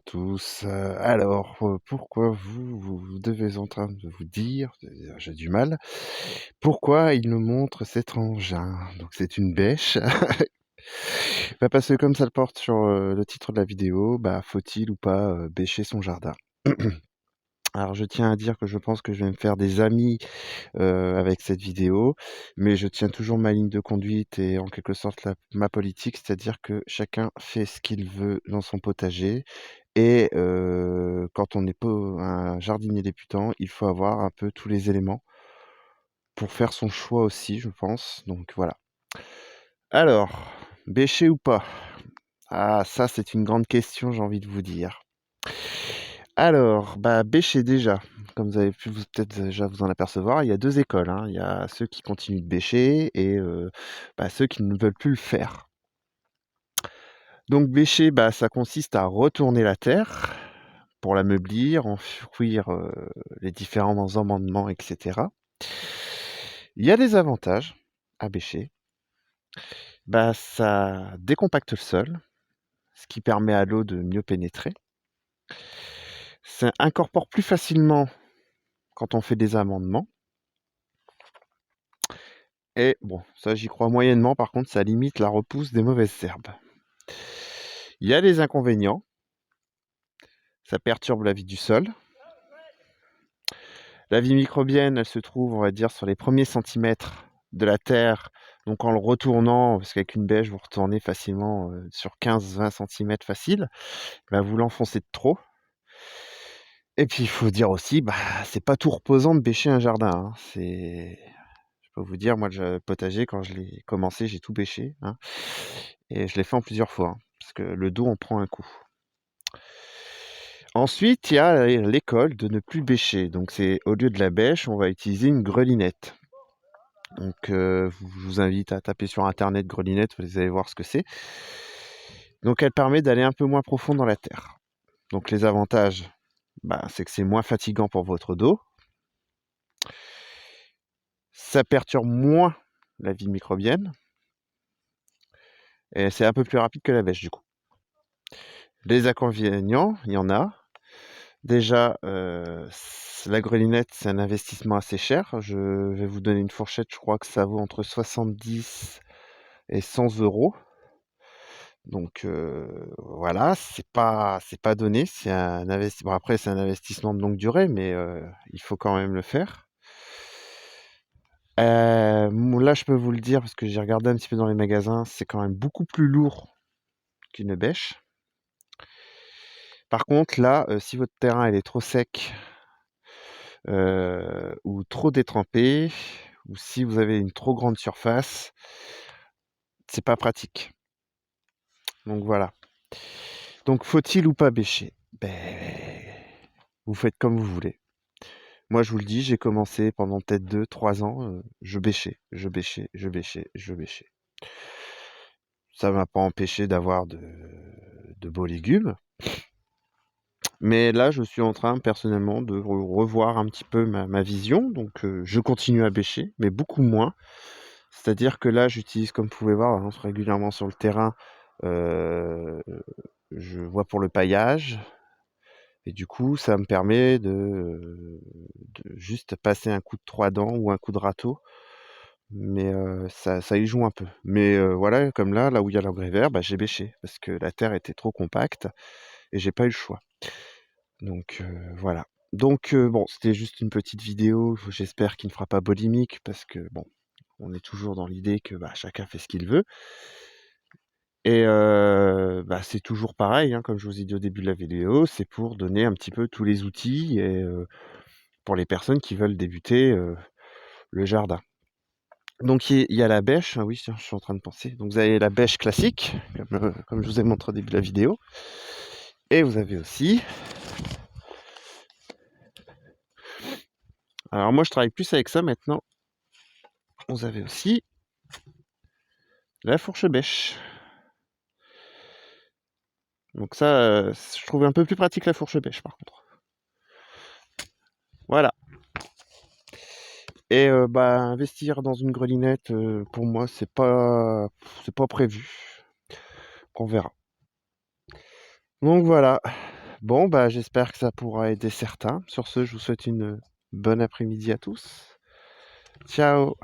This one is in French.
tous. Pourquoi vous devez en train de vous dire, j'ai du mal, pourquoi il nous montre cet engin? Donc c'est une bêche. Bah, parce que comme ça le porte sur le titre de la vidéo, bah, faut-il ou pas bêcher son jardin? Alors je tiens à dire que je pense que je vais me faire des amis avec cette vidéo, mais je tiens toujours ma ligne de conduite et en quelque sorte ma politique, c'est-à-dire que chacun fait ce qu'il veut dans son potager et quand on est un jardinier débutant, il faut avoir un peu tous les éléments pour faire son choix aussi, je pense, donc voilà. Alors, bêcher ou pas? Ah ça, c'est une grande question, j'ai envie de vous dire. Alors, bah, bêcher déjà, comme vous avez pu peut-être déjà vous en apercevoir, il y a 2 écoles, hein. Il y a ceux qui continuent de bêcher et bah, ceux qui ne veulent plus le faire. Donc bêcher, bah, ça consiste à retourner la terre pour l'ameublir, enfouir, les différents amendements et cetera. Il y a des avantages à bêcher. Bah, ça décompacte le sol, ce qui permet à l'eau de mieux pénétrer. Ça incorpore plus facilement quand on fait des amendements. Et bon, ça j'y crois moyennement, par contre, ça limite la repousse des mauvaises herbes. Il y a des inconvénients, ça perturbe la vie du sol. La vie microbienne, elle se trouve, on va dire, sur les premiers centimètres de la terre. Donc en le retournant, parce qu'avec une bêche, vous retournez facilement sur 15-20 centimètres facile, bah, vous l'enfoncez de trop. Et puis il faut dire aussi, bah, c'est pas tout reposant de bêcher un jardin, hein. Je peux vous dire, moi, le potager, quand je l'ai commencé, j'ai tout bêché, hein. Et je l'ai fait en plusieurs fois, hein, parce que le dos en prend un coup. Ensuite, il y a l'école de ne plus bêcher. Donc c'est au lieu de la bêche, on va utiliser une grelinette. Donc je vous invite à taper sur internet grelinette, vous allez voir ce que c'est. Donc elle permet d'aller un peu moins profond dans la terre. Donc les avantages, bah, c'est que c'est moins fatigant pour votre dos. Ça perturbe moins la vie microbienne. Et c'est un peu plus rapide que la bêche du coup. Les inconvénients, il y en a. Déjà, la grelinette, c'est un investissement assez cher. Je vais vous donner une fourchette, je crois que ça vaut entre 70 et 100 €. Donc voilà, c'est pas donné, c'est un investissement. Bon après c'est un investissement de longue durée, mais il faut quand même le faire. Là, je peux vous le dire parce que j'ai regardé un petit peu dans les magasins, c'est quand même beaucoup plus lourd qu'une bêche. Par contre là, si votre terrain il est trop sec ou trop détrempé, ou si vous avez une trop grande surface, c'est pas pratique. Donc voilà. Donc faut-il ou pas bêcher? Ben, vous faites comme vous voulez. Moi, je vous le dis, j'ai commencé pendant peut-être 2-3 ans, je bêchais, je bêchais, je bêchais, je bêchais. Ça m'a pas empêché d'avoir de beaux légumes. Mais là, je suis en train personnellement de revoir un petit peu ma vision. Donc, je continue à bêcher, mais beaucoup moins. C'est-à-dire que là, j'utilise, comme vous pouvez voir, hein, régulièrement sur le terrain, je vois pour le paillage. Et du coup, ça me permet de juste passer un coup de 3 dents ou un coup de râteau. Mais ça y joue un peu. Mais voilà, comme là où il y a l'engrais vert, bah, j'ai bêché parce que la terre était trop compacte et j'ai pas eu le choix. Donc voilà. Donc bon, c'était juste une petite vidéo, j'espère qu'il ne fera pas boulimique parce que bon, on est toujours dans l'idée que, bah, chacun fait ce qu'il veut et bah, c'est toujours pareil, hein, comme je vous ai dit au début de la vidéo, c'est pour donner un petit peu tous les outils et pour les personnes qui veulent débuter, le jardin. Donc il y a la bêche, ah oui, tiens, je suis en train de penser. Donc vous avez la bêche classique, comme je vous ai montré au début de la vidéo. Et vous avez aussi... Alors moi je travaille plus avec ça maintenant. Vous avez aussi la fourche bêche. Donc ça, je trouve un peu plus pratique la fourche bêche par contre. Voilà. Et bah, investir dans une grelinette, pour moi, c'est pas prévu. On verra. Donc voilà. Bon, bah, j'espère que ça pourra aider certains. Sur ce, je vous souhaite une bonne après-midi à tous. Ciao.